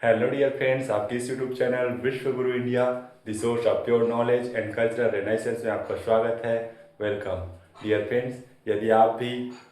Hello dear friends, आपके इस YouTube channel Vishwa Guru India the source of pure knowledge and cultural renaissance में आपका स्वागत है। Welcome dear friends. यदि आप भी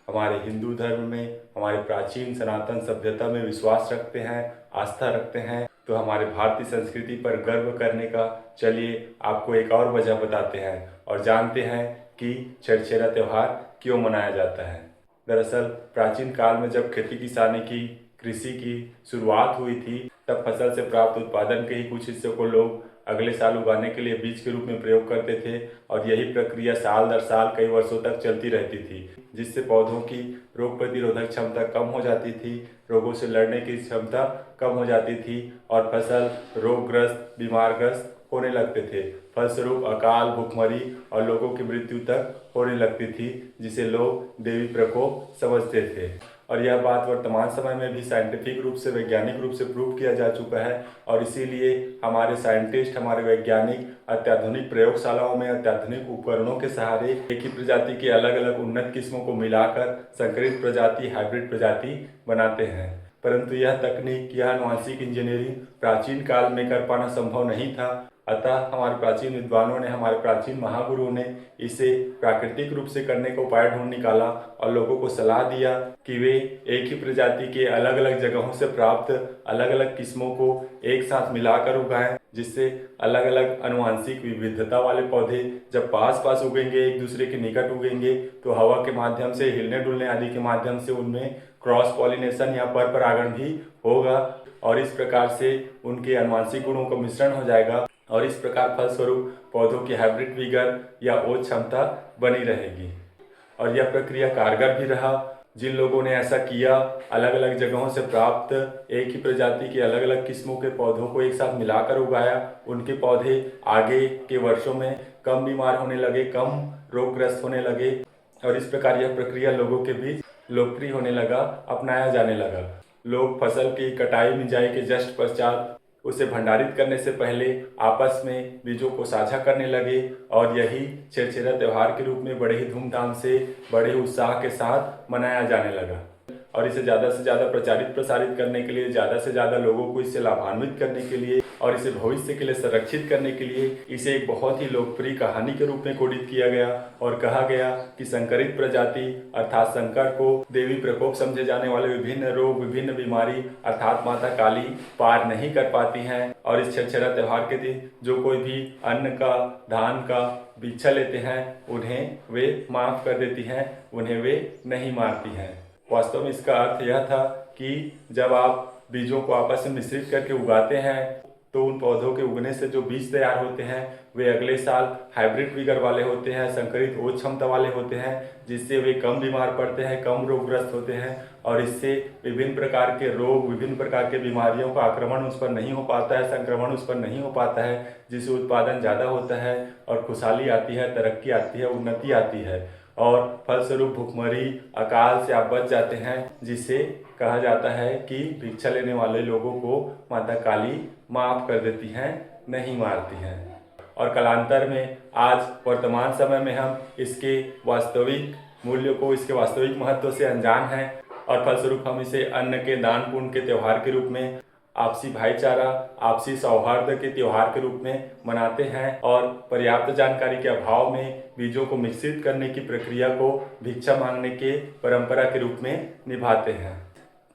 हमारे हिंदू धर्म में, हमारे प्राचीन सनातन सभ्यता में विश्वास रखते हैं, आस्था रखते हैं, तो हमारे भारतीय संस्कृति पर गर्व करने का चलिए आपको एक और वजह बताते हैं और जानते हैं कि छेरछेरा त्यौहार क्यों मनाया जाता है। दरअसल प्राचीन काल में जब खेती किसानी की, कृषि की शुरुआत हुई थी, तब फसल से प्राप्त उत्पादन के ही कुछ हिस्सों को लोग अगले साल उगाने के लिए बीज के रूप में प्रयोग करते थे और यही प्रक्रिया साल दर साल कई वर्षों तक चलती रहती थी, जिससे पौधों की रोग प्रतिरोधक क्षमता कम हो जाती थी, रोगों से लड़ने की क्षमता कम हो जाती थी और फसल रोगग्रस्त, बीमारग्रस्त होने लगते थे। फलस्वरूप अकाल, भुखमरी और लोगों की मृत्यु तक होने लगती थी, जिसे लोग देवी प्रकोप समझते थे। और यह बात वर्तमान समय में भी साइंटिफिक रूप से, वैज्ञानिक रूप से प्रूव किया जा चुका है और इसीलिए हमारे साइंटिस्ट, हमारे वैज्ञानिक अत्याधुनिक प्रयोगशालाओं में अत्याधुनिक उपकरणों के सहारे एक ही प्रजाति के अलग अलग उन्नत किस्मों को मिलाकर संकरित प्रजाति, हाइब्रिड प्रजाति बनाते हैं। परंतु यह तकनीक, यह आनुवंशिक इंजीनियरिंग प्राचीन काल में कर पाना संभव नहीं था। अतः हमारे प्राचीन विद्वानों ने, हमारे प्राचीन महागुरुओं ने इसे प्राकृतिक रूप से करने का उपाय ढूंढ निकाला और लोगों को सलाह दिया कि वे एक ही प्रजाति के अलग अलग जगहों से प्राप्त अलग अलग किस्मों को एक साथ मिलाकर उगाएं, जिससे अलग अलग आनुवंशिक विविधता वाले पौधे जब पास पास उगेंगे, एक दूसरे के निकट उगेंगे, तो हवा के माध्यम से, हिलने डुलने आदि के माध्यम से उनमें क्रॉस पॉलिनेशन या पर परागण भी होगा और इस प्रकार से उनके आनुवंशिक गुणों का मिश्रण हो जाएगा और इस प्रकार फलस्वरूप पौधों की हाइब्रिड विगर या ओज क्षमता बनी रहेगी। और यह प्रक्रिया कारगर भी रहा। जिन लोगों ने ऐसा किया, अलग अलग जगहों से प्राप्त एक ही प्रजाति के अलग अलग किस्मों के पौधों को एक साथ मिलाकर उगाया, उनके पौधे आगे के वर्षों में कम बीमार होने लगे, कम रोगग्रस्त होने लगे और इस प्रकार यह प्रक्रिया लोगों के बीच लोकप्रिय होने लगा, अपनाया जाने लगा। लोग फसल की कटाई बिजाई के जस्ट पश्चात उसे भंडारित करने से पहले आपस में बीजों को साझा करने लगे और यही छेरछेरा त्यौहार के रूप में बड़े ही धूमधाम से, बड़े उत्साह के साथ मनाया जाने लगा। और इसे ज़्यादा से ज़्यादा प्रचारित प्रसारित करने के लिए, ज़्यादा से ज़्यादा लोगों को इससे लाभान्वित करने के लिए और इसे भविष्य के लिए संरक्षित करने के लिए इसे एक बहुत ही लोकप्रिय कहानी के रूप में कोडित किया गया और कहा गया कि संकरित प्रजाति अर्थात संकर को देवी प्रकोप समझे जाने वाले विभिन्न रोग, विभिन्न बीमारी अर्थात माता काली पार नहीं कर पाती हैं और इस छेरछेरा त्यौहार के दिन जो कोई भी अन्न का, धान का भिक्षा लेते हैं, उन्हें वे माफ कर देती हैं, उन्हें वे नहीं मारती हैं। वास्तव में इसका अर्थ यह था कि जब आप बीजों को आपस में मिश्रित करके उगाते हैं तो उन पौधों के उगने से जो बीज तैयार होते हैं वे अगले साल हाइब्रिड विगर वाले होते हैं, संकरित ओज क्षमता वाले होते हैं, जिससे वे कम बीमार पड़ते हैं, कम रोगग्रस्त होते हैं और इससे विभिन्न प्रकार के रोग, विभिन्न प्रकार के बीमारियों का आक्रमण उस पर नहीं हो पाता है, संक्रमण उस पर नहीं हो पाता है, जिससे उत्पादन ज़्यादा होता है और खुशहाली आती है, तरक्की आती है, उन्नति आती है और फलस्वरूप भुखमरी, अकाल से आप बच जाते हैं, जिसे कहा जाता है कि भिक्षा लेने वाले लोगों को माता काली माफ कर देती हैं, नहीं मारती हैं। और कालांतर में आज वर्तमान समय में हम इसके वास्तविक मूल्य को, इसके वास्तविक महत्व से अनजान हैं और फलस्वरूप हम इसे अन्न के दान पुण्य के त्यौहार के रूप में, आपसी भाईचारा, आपसी सौहार्द के त्यौहार के रूप में मनाते हैं और पर्याप्त जानकारी के अभाव में बीजों को मिश्रित करने की प्रक्रिया को भिक्षा मांगने के परंपरा के रूप में निभाते हैं।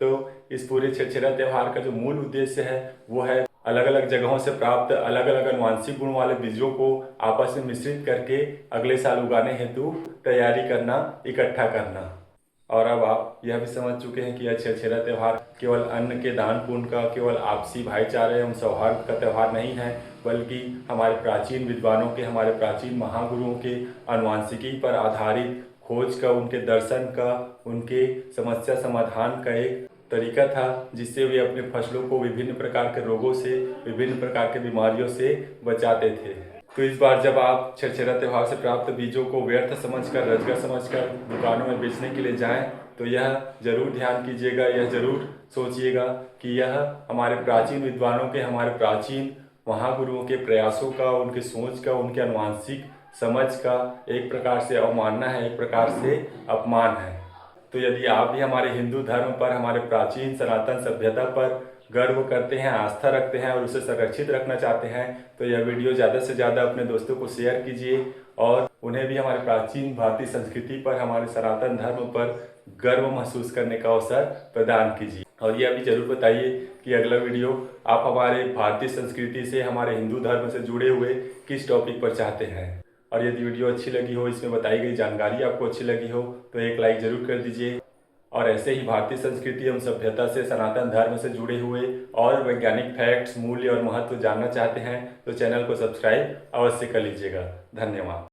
तो इस पूरे छेरछेरा त्यौहार का जो मूल उद्देश्य है वो है अलग अलग जगहों से प्राप्त अलग अलग आनुवंशिक गुण वाले बीजों को आपस में मिश्रित करके अगले साल उगाने हेतु तैयारी करना, इकट्ठा करना। और अब आप यह भी समझ चुके हैं कि यह छेरछेरा त्यौहार केवल अन्न के दान पुण्य का, केवल आपसी भाईचारे एवं सौहार्द का त्यौहार नहीं है, बल्कि हमारे प्राचीन विद्वानों के, हमारे प्राचीन महागुरुओं के आनुवंशिकी पर आधारित खोज का, उनके दर्शन का, उनके समस्या समाधान का एक तरीका था, जिससे वे अपने फसलों को विभिन्न प्रकार के रोगों से, विभिन्न प्रकार के बीमारियों से बचाते थे। तो इस बार जब आप छेरछेरा त्यौहार से प्राप्त बीजों को व्यर्थ समझकर, रजगा समझकर दुकानों में बेचने के लिए जाएं, तो यह जरूर ध्यान कीजिएगा, यह जरूर सोचिएगा कि यह हमारे प्राचीन विद्वानों के, हमारे प्राचीन महागुरुओं के प्रयासों का, उनके सोच का, उनके आनुवंशिक समझ का एक प्रकार से अवमानना है, एक प्रकार से अपमान है। तो यदि आप भी हमारे हिंदू धर्म पर, हमारे प्राचीन सनातन सभ्यता पर गर्व करते हैं, आस्था रखते हैं और उसे संरक्षित रखना चाहते हैं तो यह वीडियो ज़्यादा से ज़्यादा अपने दोस्तों को शेयर कीजिए और उन्हें भी हमारे प्राचीन भारतीय संस्कृति पर, हमारे सनातन धर्म पर गर्व महसूस करने का अवसर प्रदान कीजिए। और यह भी जरूर बताइए कि अगला वीडियो आप हमारे भारतीय संस्कृति से, हमारे हिंदू धर्म से जुड़े हुए किस टॉपिक पर चाहते हैं। और यदि वीडियो अच्छी लगी हो, इसमें बताई गई जानकारी आपको अच्छी लगी हो तो एक लाइक जरूर कर दीजिए। और ऐसे ही भारतीय संस्कृति एवं सभ्यता से, सनातन धर्म से जुड़े हुए और वैज्ञानिक फैक्ट्स, मूल्य और महत्व जानना चाहते हैं तो चैनल को सब्सक्राइब अवश्य कर लीजिएगा। धन्यवाद।